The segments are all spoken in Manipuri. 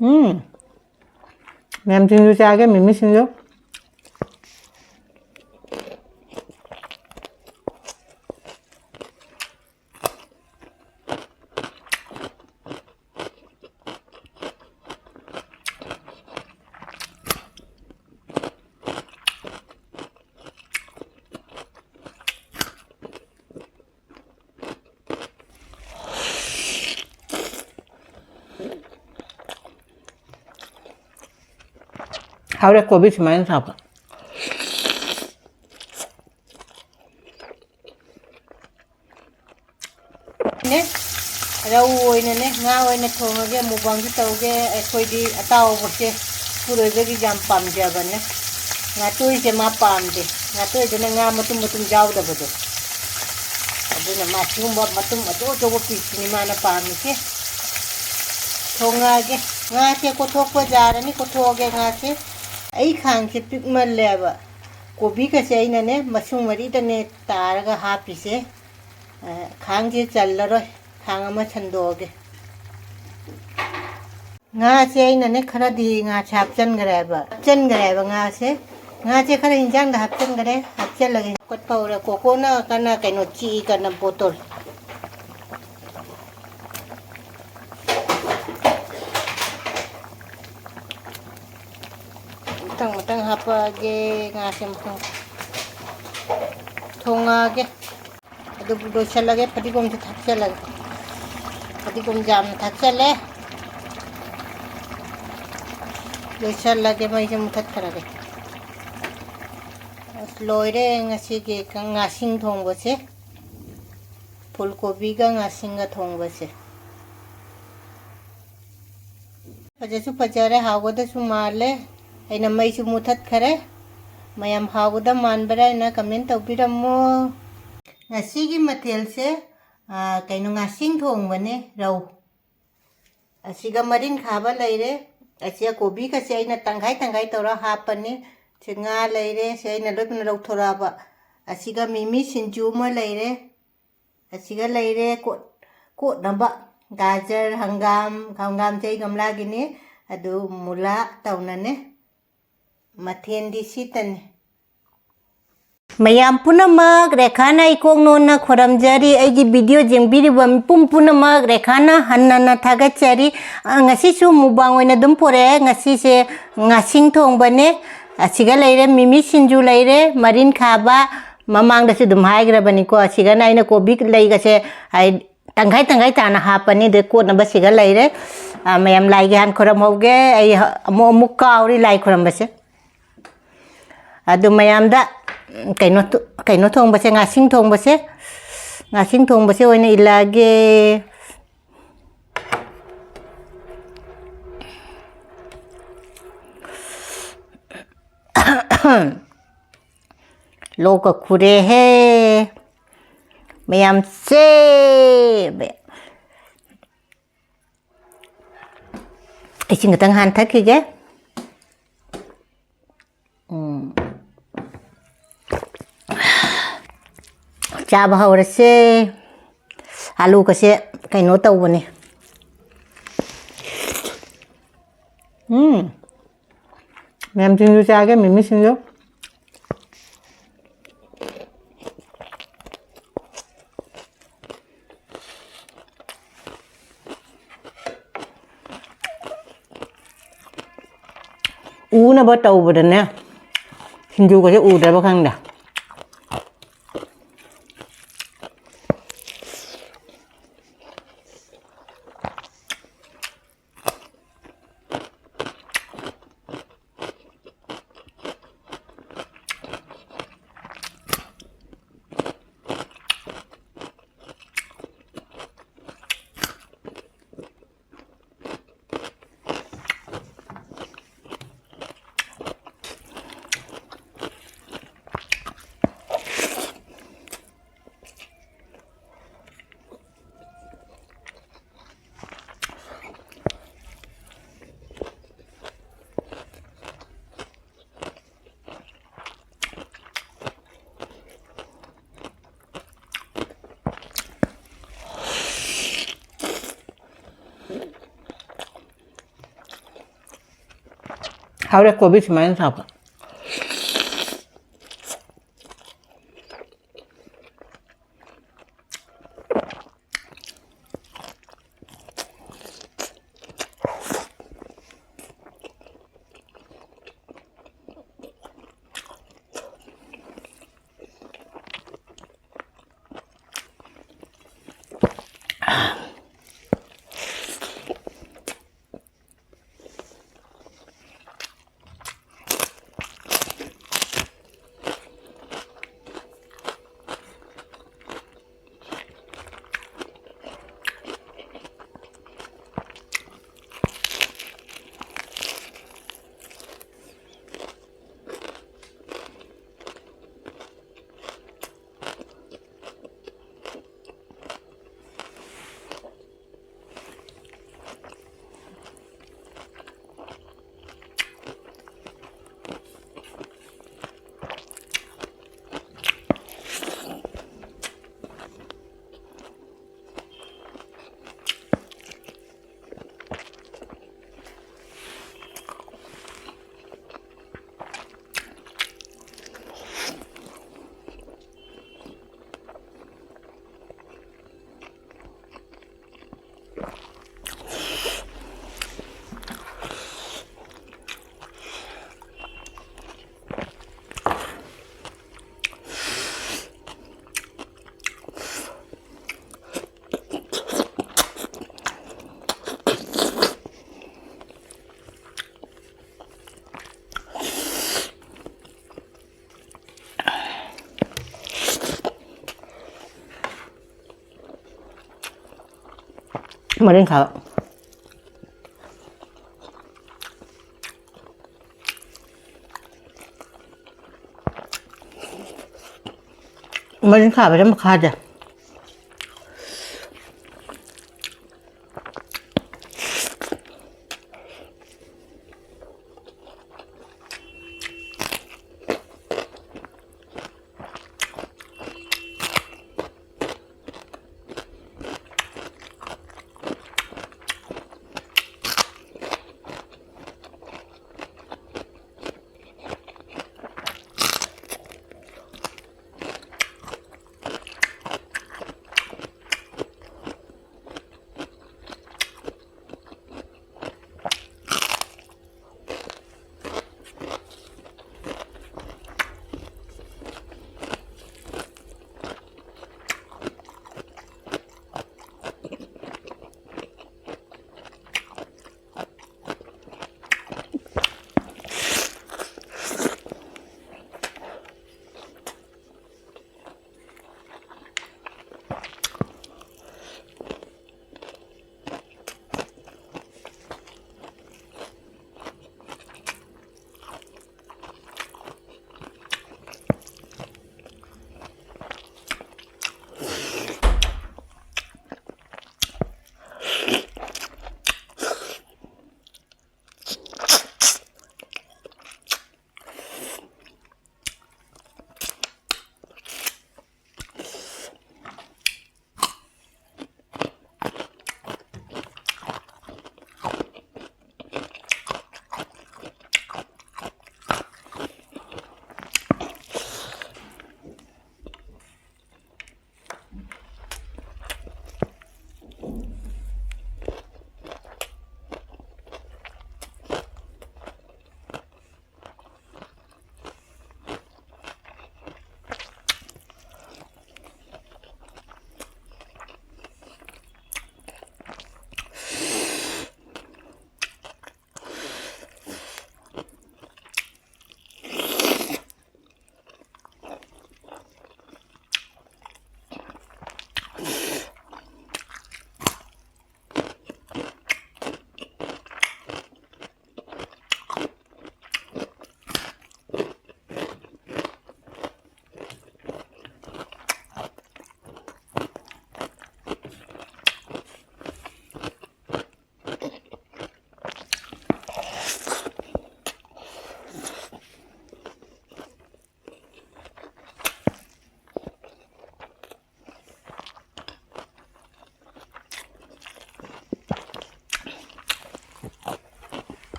ꯃꯌꯥꯝ ꯁꯤꯡꯖꯨ ꯆꯥꯒꯦ ꯃꯤꯃꯤ ꯁꯤꯡꯖꯨ 하루에 고비 수많이 사봐. 네, 라우오이네, 나오이네 통하게 무방지 떠오게 거기 따오고게 부르저기 잠밤자버네. 나 또 이제 맛밤데. 나 또 이제 나 무슨 자우다 보도. 아주나 맛있는 법 무슨 저거 비치니만은 밤이게. 통하게 나한테 고토고 자라니 고토게 나한테 आई खांग से पिक मल लेबा गोभी का से इनने मसूम मरी तने तार का हापी से खांग से चल रो खांग में छंदोगे nga से इनने खरा दी nga छापचन गरेबा nga से खरा इंजांग दा हपचन गरे हपचन लगे कट पाउरा कोकोना कना कैनो ची कना बोतल matang hapa ge ngasim thonga ge adu do chala ge patigom se thak chala patigom jam thak chale do chala ge mai jam thak khara ge loire ngasi ge ngasing thongba se phulgobi ga ngasing ga thongba se pajasu pajare hawada su male aina mai su mutat khare mayam hawda manbara na comment tawbiramo ngasi gi mathel se kaino ngasing thong bane rau asiga marin khaba laire asia kobi ka se aina tangai tora hapane se nga laire se aina lobna rau thoraba asiga mimi sinju ma laire asiga laire ko naba gajar hangam chai gamla gini adu mula taunane mathendi sitane mayam punamak rekhana ikong nona khoramjari aigi video jengbiriba mipum punamak rekhana hannana thagachari ngasi su mubang oina dum pore ngasi se ngasing thongbane asiga leire mimi sinju leire marinkhaba mamang da su dum haigrabani ko asiga naina kobi leiga se ai tangai tana hapani de ko na basiga leire mayam laige han khoram hoge ai amu kauri lai khoram base adu mayamda kaino thong base ngasing thong base oina ilage loka khure he mayam se iching tang han thaki ge chaba hawra se alu ka se kaino tawbane mayam sinju chage mimi sinju una ba tawbadane sinju ka se udra ba khangda Ahora comí si me sapa. Marinkhaba. Marinkhaba sama kada.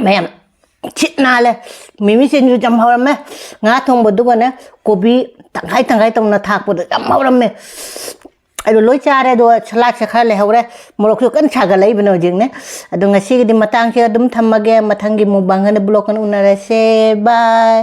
Mẹ chết na lên mình mới xin chăm hao lắm mẹ ngã thông bột đúng nè kopi tang hai tông nó thạc bột chăm hao lắm mẹ ai đồ lối cha đây đồ salad sẽ khai lại hao đây một lúc kan chaga lấy bên ngoài nè đồ ngay xí cái đi matang kia đâm tham mà cái matang cái mùng bang cái block cái unna se bye